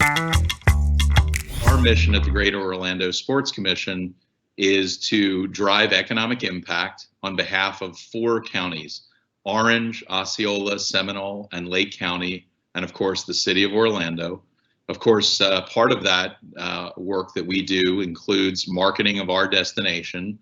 Our mission at the Greater Orlando Sports Commission is to drive economic impact on behalf of 4 counties: Orange, Osceola, Seminole, and Lake County, and of course the city of Orlando. Of course, part of that work that we do includes marketing of our destination,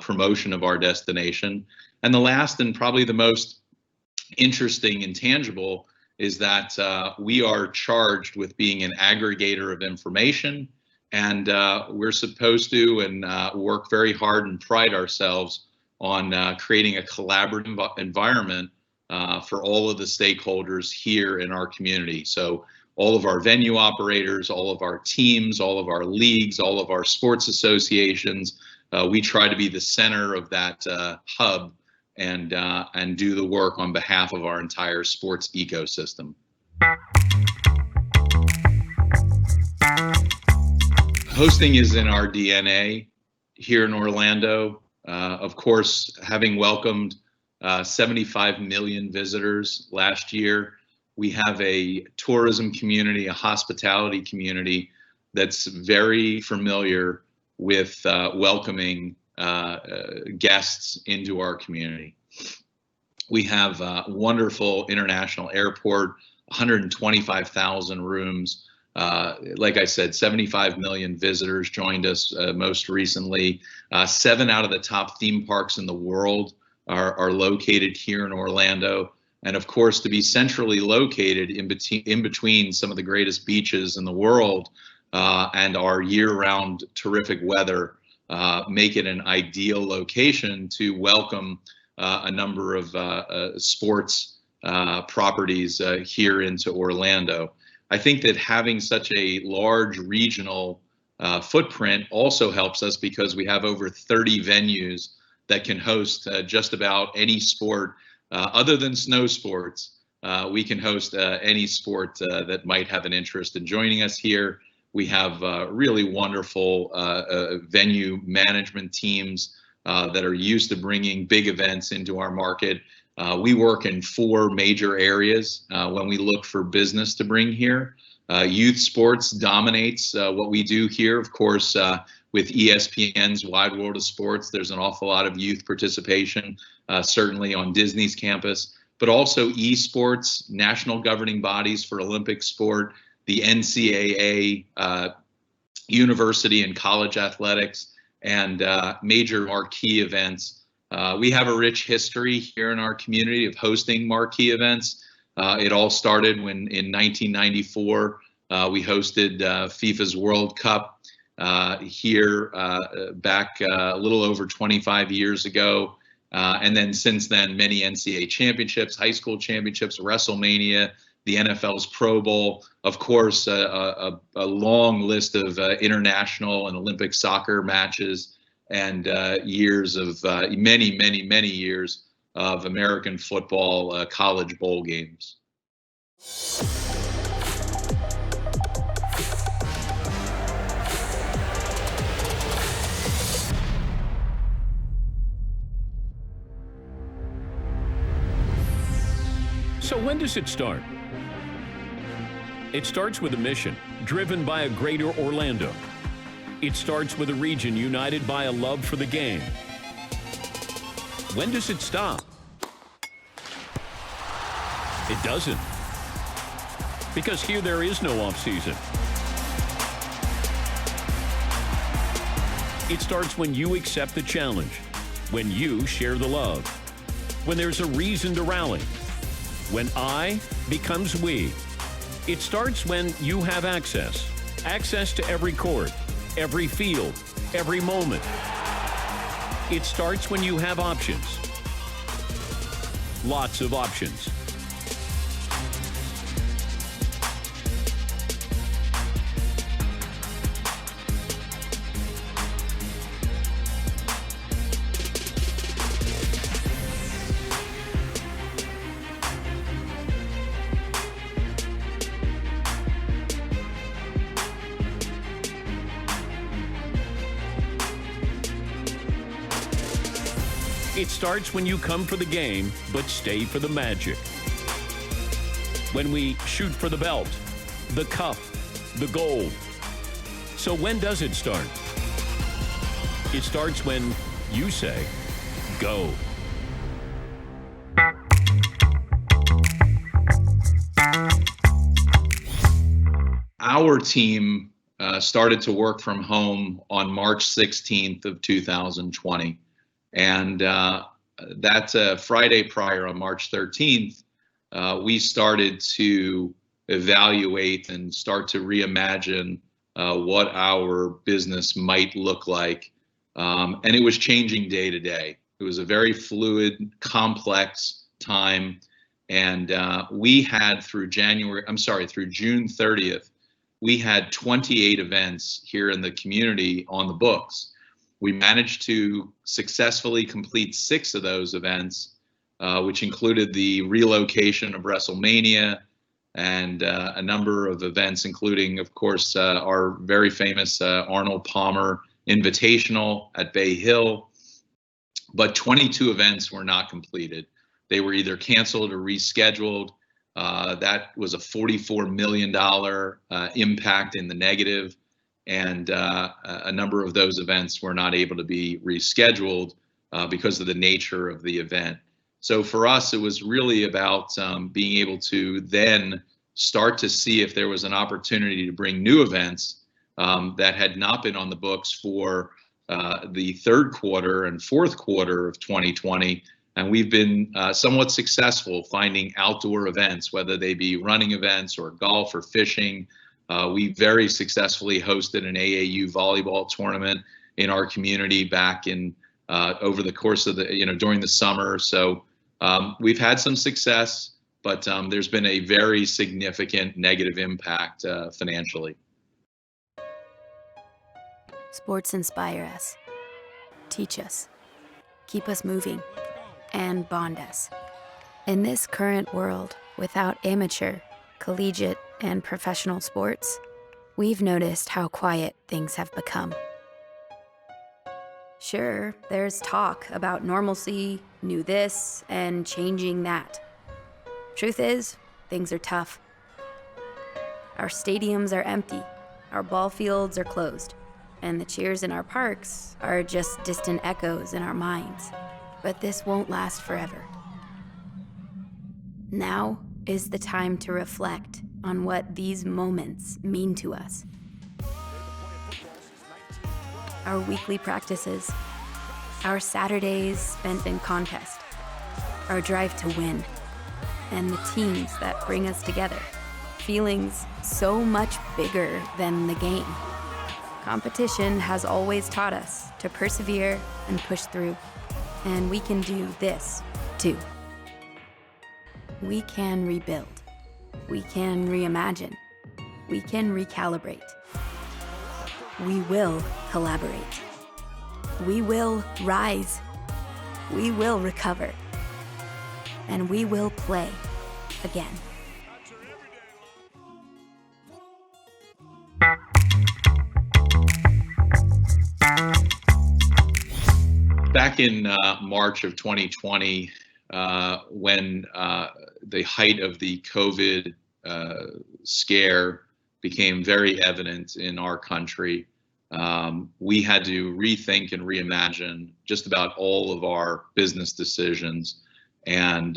promotion of our destination, and the last and probably the most interesting and tangible is that we are charged with being an aggregator of information, and we're supposed to and work very hard and pride ourselves on creating a collaborative environment for all of the stakeholders here in our community. So all of our venue operators, all of our teams, all of our leagues, all of our sports associations, we try to be the center of that hub and do the work on behalf of our entire sports ecosystem. Hosting is in our DNA here in Orlando. Of course, having welcomed 75 million visitors last year, we have a tourism community, a hospitality community that's very familiar with welcoming guests into our community. We have a wonderful international airport, 125,000 rooms. Like I said, 75 million visitors joined us most recently. 7 out of the top theme parks in the world are located here in Orlando. And of course, to be centrally located in between some of the greatest beaches in the world and our year-round terrific weather, make it an ideal location to welcome a number of sports properties here into Orlando. I think that having such a large regional footprint also helps us because we have over 30 venues that can host just about any sport other than snow sports. We can host any sport that might have an interest in joining us here. We have really wonderful venue management teams that are used to bringing big events into our market. We work in 4 major areas when we look for business to bring here. Youth sports dominates what we do here. Of course, with ESPN's Wide World of Sports, there's an awful lot of youth participation, certainly on Disney's campus, but also esports, national governing bodies for Olympic sport, the NCAA, university and college athletics, and major marquee events. We have a rich history here in our community of hosting marquee events. It all started when in 1994, we hosted FIFA's World Cup here back a little over 25 years ago. And then since then, many NCAA championships, high school championships, WrestleMania, the NFL's Pro Bowl, of course, a long list of international and Olympic soccer matches, and years of many years of American football college bowl games. So when does it start? It starts with a mission, driven by a greater Orlando. It starts with a region united by a love for the game. When does it stop? It doesn't. Because here there is no off-season. It starts when you accept the challenge, when you share the love, when there's a reason to rally, when I becomes we. It starts when you have access to every court, every field, every moment. It starts when you have options. Lots of options. It starts when you come for the game, but stay for the magic. When we shoot for the belt, the cup, the gold. So when does it start? It starts when you say, go. Our team started to work from home on March 16th of 2020. And that's a Friday prior on March 13th, we started to evaluate and start to reimagine what our business might look like. And it was changing day to day. It was a very fluid, complex time. And we had through June 30th, we had 28 events here in the community on the books. We managed to successfully complete 6 of those events, which included the relocation of WrestleMania and a number of events, including, of course, our very famous Arnold Palmer Invitational at Bay Hill. But 22 events were not completed. They were either canceled or rescheduled. That was a $44 million impact in the negative, and a number of those events were not able to be rescheduled because of the nature of the event. So for us, it was really about being able to then start to see if there was an opportunity to bring new events that had not been on the books for the third quarter and fourth quarter of 2020. And we've been somewhat successful finding outdoor events, whether they be running events or golf or fishing. We very successfully hosted an AAU volleyball tournament in our community back in over the course of during the summer. So we've had some success, but there's been a very significant negative impact financially. Sports inspire us, teach us, keep us moving, and bond us. In this current world, without amateur, collegiate, and professional sports, we've noticed how quiet things have become. Sure, there's talk about normalcy, new this, and changing that. Truth is, things are tough. Our stadiums are empty, our ball fields are closed, and the cheers in our parks are just distant echoes in our minds. But this won't last forever. Now is the time to reflect on what these moments mean to us. Our weekly practices, our Saturdays spent in contest, our drive to win, and the teams that bring us together. Feelings so much bigger than the game. Competition has always taught us to persevere and push through. And we can do this, too. We can rebuild. We can reimagine. We can recalibrate. We will collaborate. We will rise. We will recover. And we will play again. Back in March of 2020, when the height of the COVID scare became very evident in our country, we had to rethink and reimagine just about all of our business decisions. And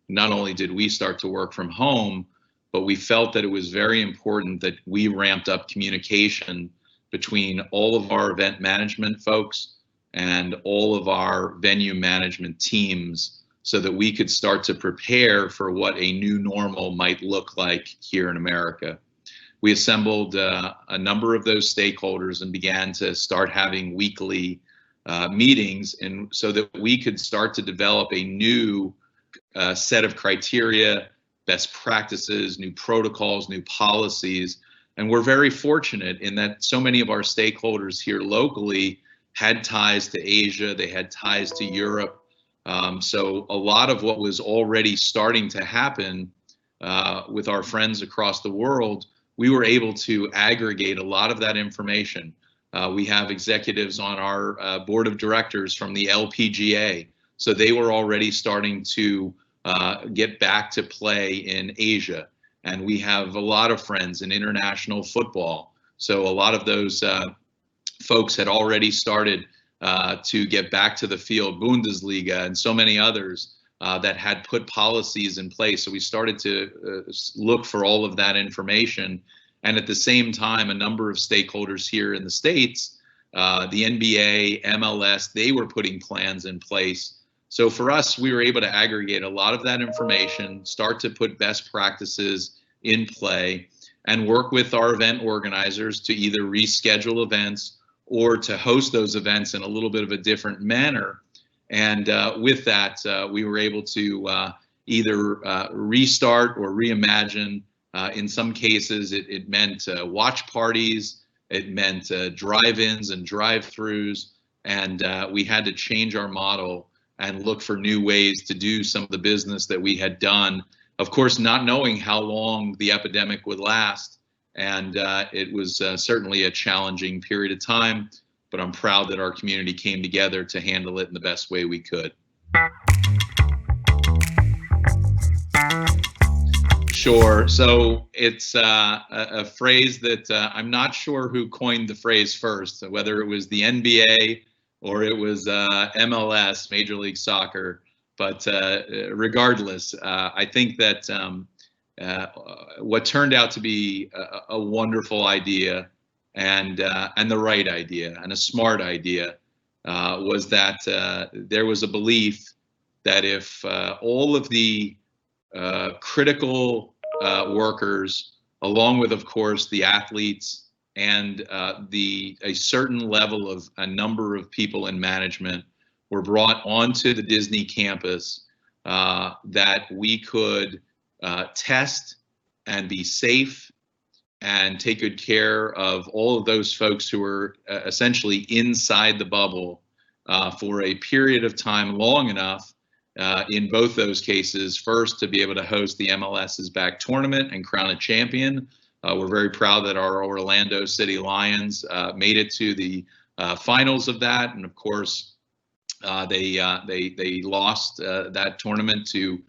not only did we start to work from home, but we felt that it was very important that we ramped up communication between all of our event management folks and all of our venue management teams so that we could start to prepare for what a new normal might look like here in America. We assembled a number of those stakeholders and began to start having weekly meetings, and so that we could start to develop a new set of criteria, best practices, new protocols, new policies. And we're very fortunate in that so many of our stakeholders here locally had ties to Asia, they had ties to Europe. So a lot of what was already starting to happen with our friends across the world, we were able to aggregate a lot of that information. We have executives on our board of directors from the LPGA, so they were already starting to get back to play in Asia. and we have a lot of friends in international football. So a lot of those folks had already started to get back to the field, Bundesliga and so many others that had put policies in place. So we started to look for all of that information. And at the same time, a number of stakeholders here in the States, the NBA, MLS, they were putting plans in place. So for us, we were able to aggregate a lot of that information, start to put best practices in play, and work with our event organizers to either reschedule events or to host those events in a little bit of a different manner. And with that, we were able to either restart or reimagine. In some cases, it meant watch parties, it meant drive-ins and drive-throughs, and we had to change our model and look for new ways to do some of the business that we had done. Of course, not knowing how long the epidemic would last. And it was certainly a challenging period of time, but I'm proud that our community came together to handle it in the best way we could. Sure. So it's a phrase that I'm not sure who coined the phrase first, whether it was the NBA or it was MLS, Major League Soccer. But regardless, I think that what turned out to be a wonderful idea and the right idea and a smart idea was that there was a belief that if all of the critical workers, along with, of course, the athletes and a certain level of a number of people in management were brought onto the Disney campus, that we could test and be safe and take good care of all of those folks who were essentially inside the bubble for a period of time long enough, in both those cases, first to be able to host the MLS's back tournament and crown a champion. We're very proud that our Orlando City Lions made it to the finals of that, and of course, they lost that tournament to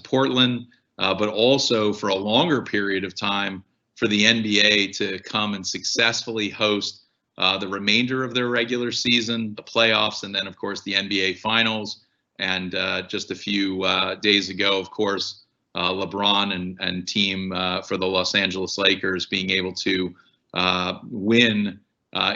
Portland, but also for a longer period of time for the NBA to come and successfully host the remainder of their regular season, the playoffs, and then of course the NBA finals. And just a few days ago, of course, LeBron and team for the Los Angeles Lakers being able to win,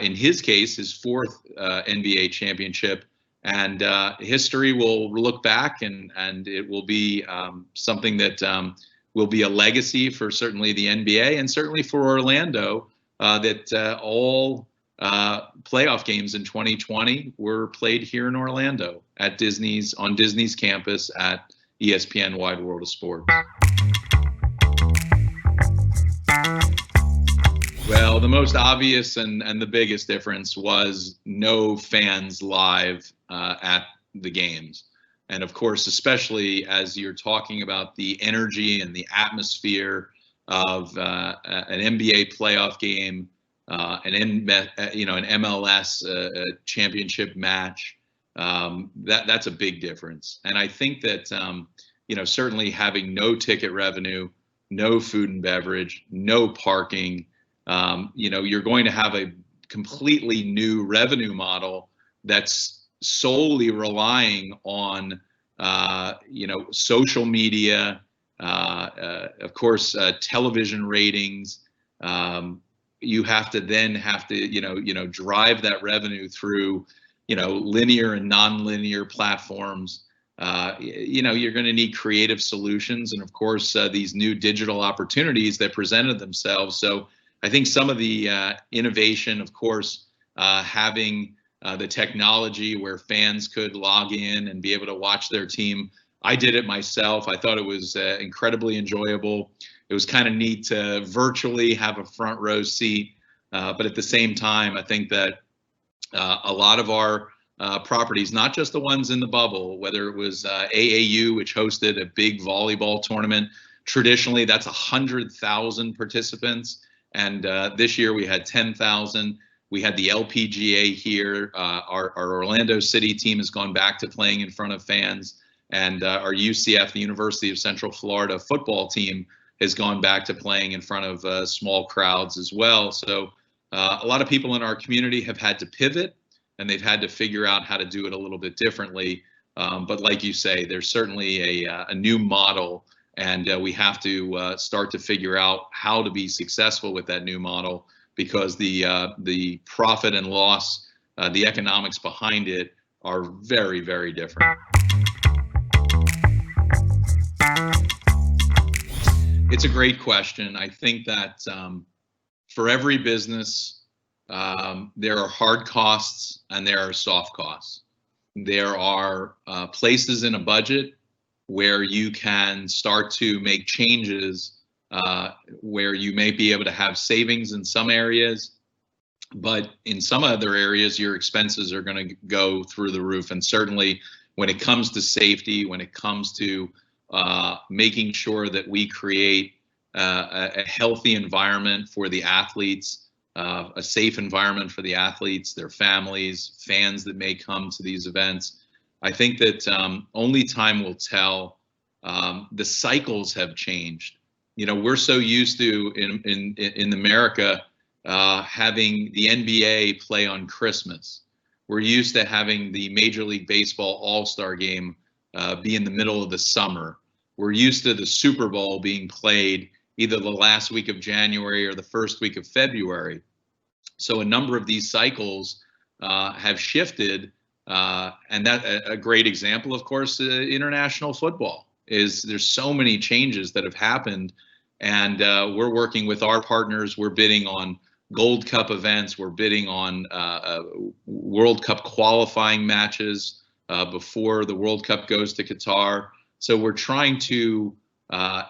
in his case, his fourth NBA championship. And history will look back, and it will be something that will be a legacy for certainly the NBA and certainly for Orlando, that all playoff games in 2020 were played here in Orlando at on Disney's campus at ESPN Wide World of Sport. Well, the most obvious and the biggest difference was no fans live at the games. And of course, especially as you're talking about the energy and the atmosphere of an NBA playoff game, an MLS championship match, that's a big difference. And I think that certainly having no ticket revenue, no food and beverage, no parking, you're going to have a completely new revenue model that's solely relying on social media, of course, television ratings. You have to drive that revenue through linear and non-linear platforms. You're going to need creative solutions, and of course these new digital opportunities that presented themselves. So I think some of the innovation, of course, having the technology where fans could log in and be able to watch their team. I did it myself. I thought it was incredibly enjoyable. It was kind of neat to virtually have a front row seat, but at the same time, I think that a lot of our properties, not just the ones in the bubble, whether it was AAU, which hosted a big volleyball tournament, traditionally that's 100,000 participants, and this year we had 10,000. We had the LPGA here. Our Orlando City team has gone back to playing in front of fans, and our UCF, the University of Central Florida football team, has gone back to playing in front of small crowds as well. So a lot of people in our community have had to pivot, and they've had to figure out how to do it a little bit differently. But like you say, there's certainly a new model, and we have to start to figure out how to be successful with that new model, because the profit and loss, the economics behind it are very, very different. It's a great question. I think that for every business, there are hard costs and there are soft costs. There are places in a budget where you can start to make changes, where you may be able to have savings in some areas, but in some other areas, your expenses are going to go through the roof. And certainly when it comes to safety, when it comes to making sure that we create a healthy environment for the athletes, a safe environment for the athletes, their families, fans that may come to these events. I think that only time will tell. The cycles have changed. We're so used to in America having the NBA play on Christmas. We're used to having the Major League Baseball All-Star Game be in the middle of the summer. We're used to the Super Bowl being played either the last week of January or the first week of February. So a number of these cycles have shifted, and that a great example, of course, international football is. There's so many changes that have happened, and we're working with our partners. We're bidding on Gold Cup events. We're bidding on World Cup qualifying matches before the World Cup goes to Qatar. So we're trying to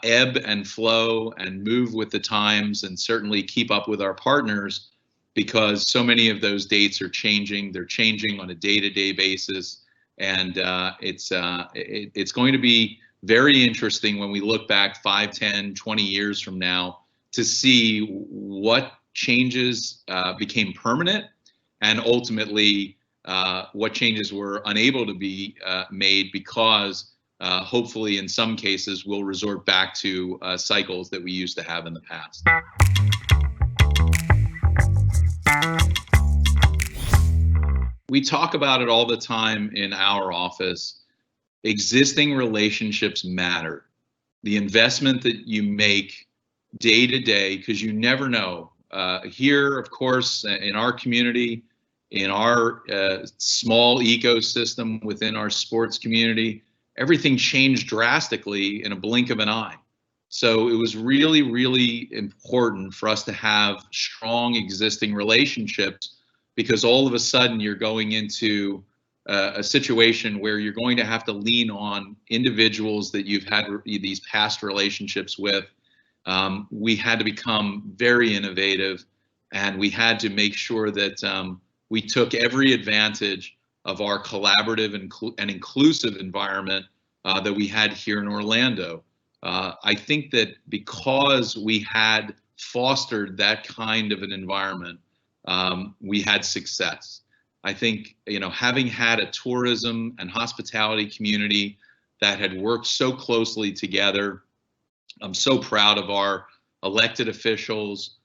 ebb and flow and move with the times, and certainly keep up with our partners, because so many of those dates are changing. They're changing on a day-to-day basis, and it's going to be very interesting when we look back 5, 10, 20 years from now to see what changes became permanent, and ultimately what changes were unable to be made because hopefully in some cases we'll resort back to cycles that we used to have in the past. We talk about it all the time in our office. Existing relationships matter. The investment that you make day to day, because you never know. Here, of course, in our community, in our small ecosystem within our sports community, everything changed drastically in a blink of an eye. So it was really, really important for us to have strong existing relationships, because all of a sudden you're going into a situation where you're going to have to lean on individuals that you've had these past relationships with. We had to become very innovative, and we had to make sure that we took every advantage of our collaborative and inclusive environment that we had here in Orlando. I think that because we had fostered that kind of an environment, we had success. I think, having had a tourism and hospitality community that had worked so closely together, I'm so proud of our elected officials,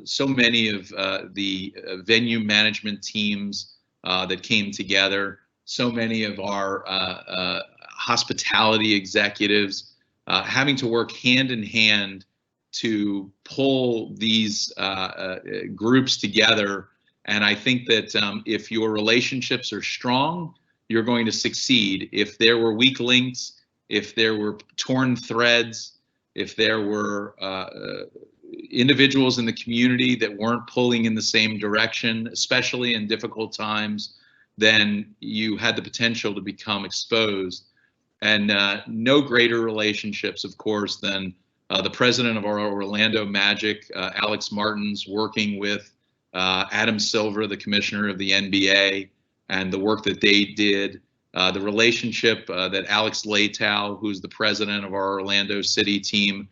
so many of the venue management teams that came together, so many of our hospitality executives having to work hand in hand to pull these groups together. And I think that if your relationships are strong, you're going to succeed. If there were weak links, if there were torn threads, if there were individuals in the community that weren't pulling in the same direction, especially in difficult times, then you had the potential to become exposed. And no greater relationships, of course, than the president of our Orlando Magic, Alex Martins, working with Adam Silver, the commissioner of the NBA, and the work that they did. The relationship that Alex Leitao, who's the president of our Orlando City team,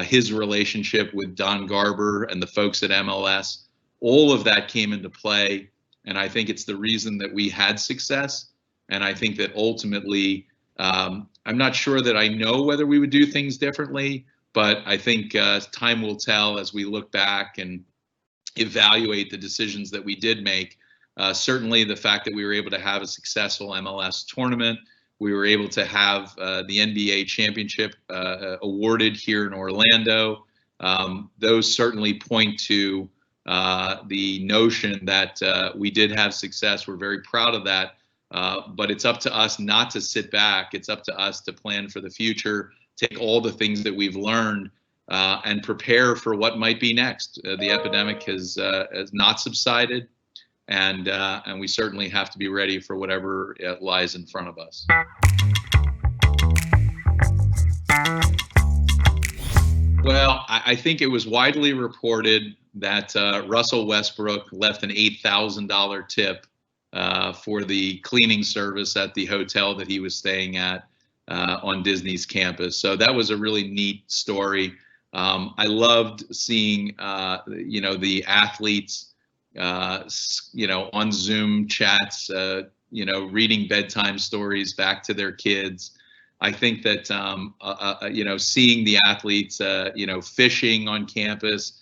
his relationship with Don Garber and the folks at MLS, all of that came into play. And I think it's the reason that we had success. And I think that ultimately, I'm not sure that I know whether we would do things differently, but I think time will tell as we look back and evaluate the decisions that we did make. Certainly the fact that we were able to have a successful MLS tournament, we were able to have the NBA championship awarded here in Orlando. Those certainly point to the notion that we did have success. We're very proud of that, but it's up to us not to sit back. It's up to us to plan for the future, take all the things that we've learned and prepare for what might be next. The epidemic has not subsided, and we certainly have to be ready for whatever lies in front of us. Well, I think it was widely reported that Russell Westbrook left an $8,000 tip for the cleaning service at the hotel that he was staying at on Disney's campus. So that was a really neat story. I loved seeing, the athletes, on Zoom chats, reading bedtime stories back to their kids. I think that, seeing the athletes, fishing on campus,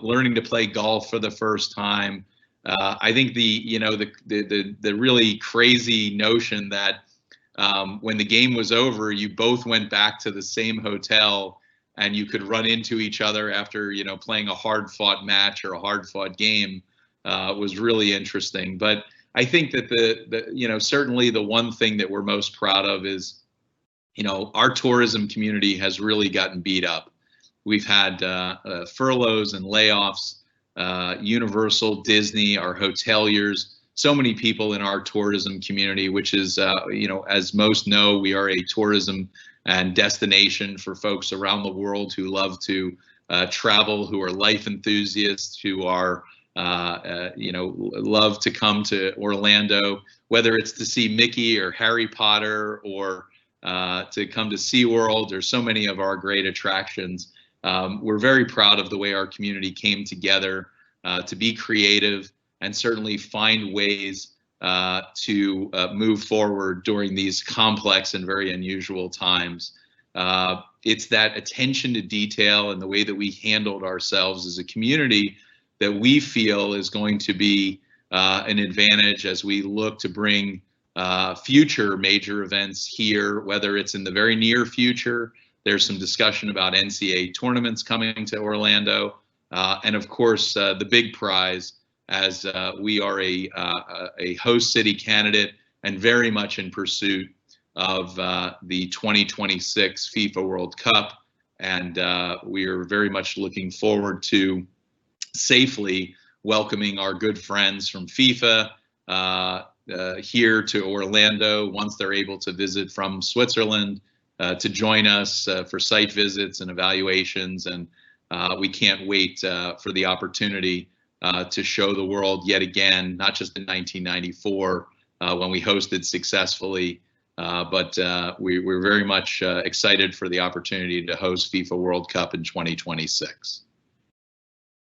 learning to play golf for the first time. I think the really crazy notion that when the game was over, you both went back to the same hotel and you could run into each other after, playing a hard-fought match or a hard-fought game was really interesting. But I think that certainly the one thing that we're most proud of is, our tourism community has really gotten beat up. We've had furloughs and layoffs, Universal, Disney, our hoteliers, so many people in our tourism community, which is, as most know, we are a tourism and destination for folks around the world who love to travel, who are life enthusiasts, who are, love to come to Orlando, whether it's to see Mickey or Harry Potter or to come to SeaWorld. There's so many of our great attractions. We're very proud of the way our community came together to be creative and certainly find ways to move forward during these complex and very unusual times. It's that attention to detail and the way that we handled ourselves as a community that we feel is going to be an advantage as we look to bring future major events here, whether it's in the very near future. There's some discussion about NCAA tournaments coming to Orlando. And of course, the big prize, as we are a host city candidate and very much in pursuit of the 2026 FIFA World Cup. And we are very much looking forward to safely welcoming our good friends from FIFA here to Orlando once they're able to visit from Switzerland to join us for site visits and evaluations. And we can't wait for the opportunity to show the world yet again, not just in 1994 when we hosted successfully, but we're very much excited for the opportunity to host FIFA World Cup in 2026.